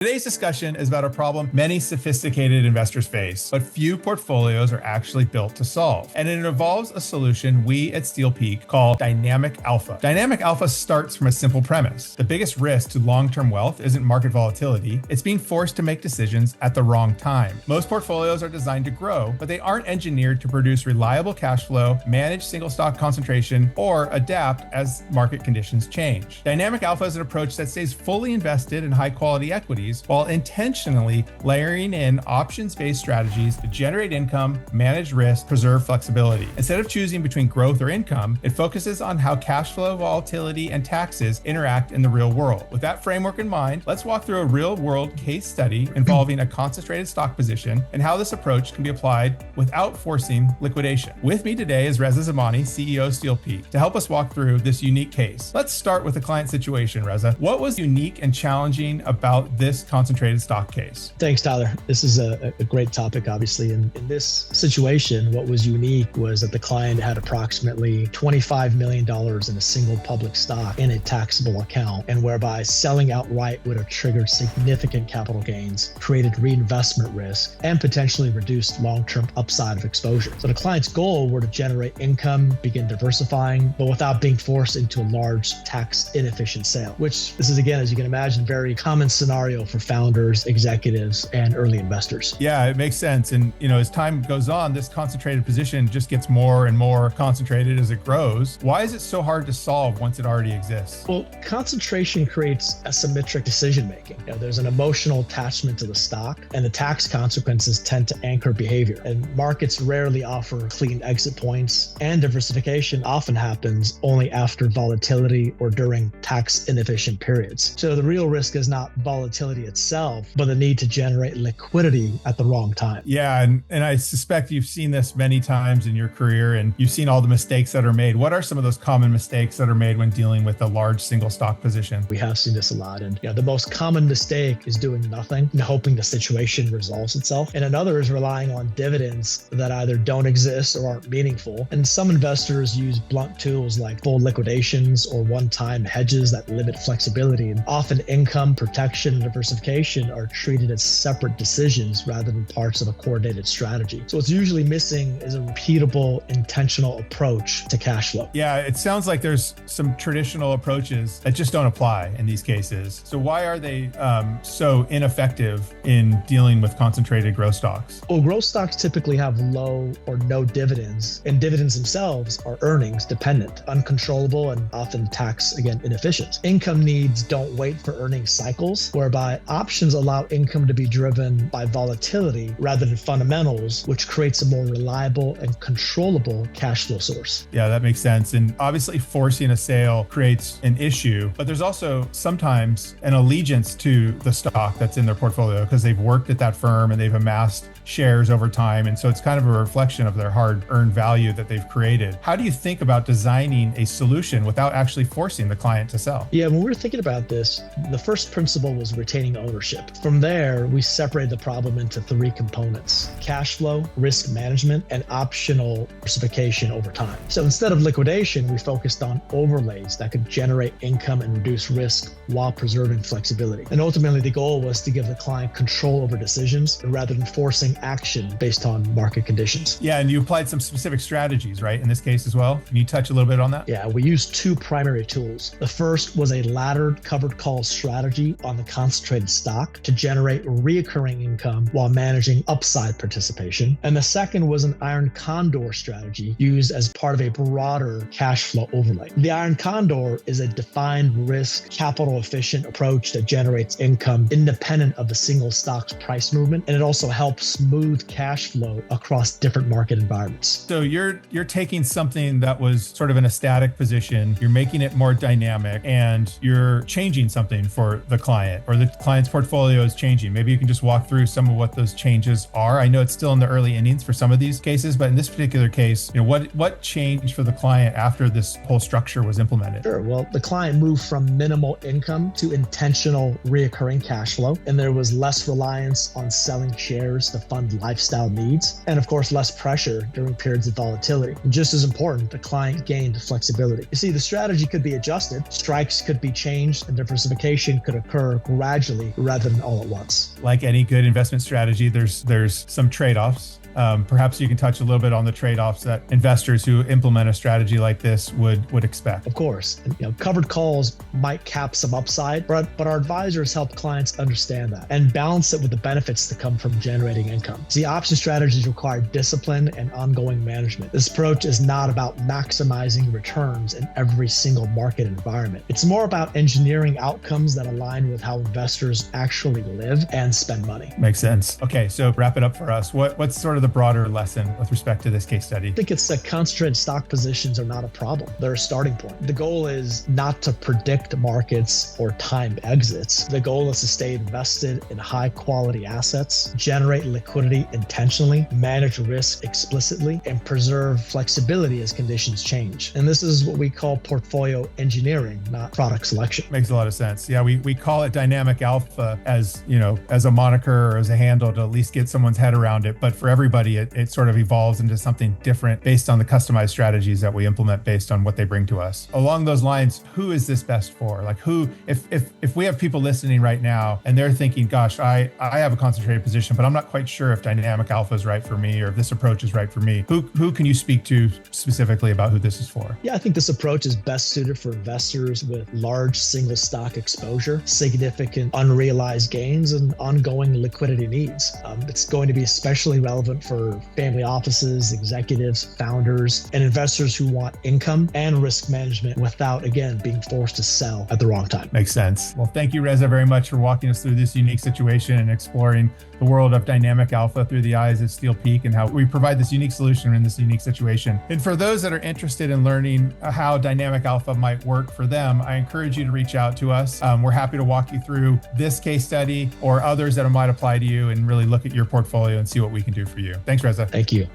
Today's discussion is about a problem many sophisticated investors face, but few portfolios are actually built to solve. And it involves a solution we at SteelPeak call dynamic alpha. Dynamic alpha starts from a simple premise. The biggest risk to long-term wealth isn't market volatility, it's being forced to make decisions at the wrong time. Most portfolios are designed to grow, but they aren't engineered to produce reliable cash flow, manage single stock concentration, or adapt as market conditions change. Dynamic alpha is an approach that stays fully invested in high-quality equities while intentionally layering in options-based strategies to generate income, manage risk, preserve flexibility. Instead of choosing between growth or income, it focuses on how cash flow, volatility, and taxes interact in the real world. With that framework in mind, let's walk through a real-world case study involving a concentrated stock position and how this approach can be applied without forcing liquidation. With me today is Reza Zamani, CEO of SteelPeak, to help us walk through this unique case. Let's start with the client situation, Reza. What was unique and challenging about this concentrated stock case? Thanks, Tyler. This is a great topic, obviously. And in this situation, what was unique was that the client had approximately $25 million in a single public stock in a taxable account, and whereby selling outright would have triggered significant capital gains, created reinvestment risk, and potentially reduced long-term upside of exposure. So the client's goal were to generate income, begin diversifying, but without being forced into a large tax-inefficient sale, which this is, again, as you can imagine, very common scenario for founders, executives, and early investors. Yeah, it makes sense. And, as time goes on, this concentrated position just gets more and more concentrated as it grows. Why is it so hard to solve once it already exists? Well, concentration creates asymmetric decision-making. There's an emotional attachment to the stock, and the tax consequences tend to anchor behavior. And markets rarely offer clean exit points, and diversification often happens only after volatility or during tax-inefficient periods. So the real risk is not volatility itself, but the need to generate liquidity at the wrong time. Yeah, and I suspect you've seen this many times in your career, and you've seen all the mistakes that are made. What are some of those common mistakes that are made when dealing with a large single stock position? We have seen this a lot, and the most common mistake is doing nothing and hoping the situation resolves itself. And another is relying on dividends that either don't exist or aren't meaningful. And some investors use blunt tools like full liquidations or one-time hedges that limit flexibility. And often income protection and diversification are treated as separate decisions rather than parts of a coordinated strategy. So what's usually missing is a repeatable, intentional approach to cash flow. Yeah, it sounds like there's some traditional approaches that just don't apply in these cases. So why are they so ineffective in dealing with concentrated growth stocks? Well, growth stocks typically have low or no dividends, and dividends themselves are earnings dependent, uncontrollable, and often tax, inefficient. Income needs don't wait for earnings cycles, whereby options allow income to be driven by volatility rather than fundamentals, which creates a more reliable and controllable cash flow source. Yeah, that makes sense. And obviously forcing a sale creates an issue, but there's also sometimes an allegiance to the stock that's in their portfolio because they've worked at that firm and they've amassed shares over time. And so it's kind of a reflection of their hard-earned value that they've created. How do you think about designing a solution without actually forcing the client to sell? Yeah, when we were thinking about this, the first principle was retaining ownership. From there, we separated the problem into three components: cash flow, risk management, and optional diversification over time. So instead of liquidation, we focused on overlays that could generate income and reduce risk while preserving flexibility. And ultimately, the goal was to give the client control over decisions rather than forcing action based on market conditions. Yeah, and you applied some specific strategies, right, in this case as well? Can you touch a little bit on that? Yeah, we used two primary tools. The first was a laddered covered call strategy on the concentrated stock to generate recurring income while managing upside participation. And the second was an Iron Condor strategy used as part of a broader cash flow overlay. The Iron Condor is a defined risk, capital efficient approach that generates income independent of the single stock's price movement, and it also helps smooth cash flow across different market environments. So you're taking something that was sort of in a static position, you're making it more dynamic, and you're changing something for the client, or the client's portfolio is changing. Maybe you can just walk through some of what those changes are. I know it's still in the early innings for some of these cases, but in this particular case, what changed for the client after this whole structure was implemented? Sure. Well, the client moved from minimal income to intentional reoccurring cash flow, and there was less reliance on selling shares to fund lifestyle needs, and of course, less pressure during periods of volatility. And just as important, the client gained flexibility. You see, the strategy could be adjusted, strikes could be changed, and diversification could occur gradually rather than all at once. Like any good investment strategy, there's some trade-offs. Perhaps you can touch a little bit on the trade-offs that investors who implement a strategy like this would expect. Of course, covered calls might cap some upside, but our advisors help clients understand that and balance it with the benefits that come from generating income. See, option strategies require discipline and ongoing management. This approach is not about maximizing returns in every single market environment. It's more about engineering outcomes that align with how investors actually live and spend money. Makes sense. Okay, so wrap it up for us. What's sort of the broader lesson with respect to this case study? I think it's that concentrated stock positions are not a problem. They're a starting point. The goal is not to predict markets or time exits. The goal is to stay invested in high quality assets, generate liquidity intentionally, manage risk explicitly, and preserve flexibility as conditions change. And this is what we call portfolio engineering, not product selection. Makes a lot of sense. Yeah, we call it dynamic alpha as a moniker or as a handle to at least get someone's head around it. But for everybody, it sort of evolves into something different based on the customized strategies that we implement based on what they bring to us. Along those lines, who is this best for? Like if we have people listening right now and they're thinking, gosh, I have a concentrated position, but I'm not quite sure if dynamic alpha is right for me or if this approach is right for me. Who can you speak to specifically about who this is for? Yeah, I think this approach is best suited for investors with large single stock exposure, significant unrealized gains, and ongoing liquidity needs. It's going to be especially relevant for family offices, executives, founders, and investors who want income and risk management without, again, being forced to sell at the wrong time. Makes sense. Well, thank you, Reza, very much for walking us through this unique situation and exploring the world of dynamic alpha through the eyes of SteelPeak and how we provide this unique solution in this unique situation. And for those that are interested in learning how dynamic alpha might work for them, I encourage you to reach out to us. We're happy to walk you through this case study or others that might apply to you and really look at your portfolio and see what we can do for you. Thanks, Reza. Thank you.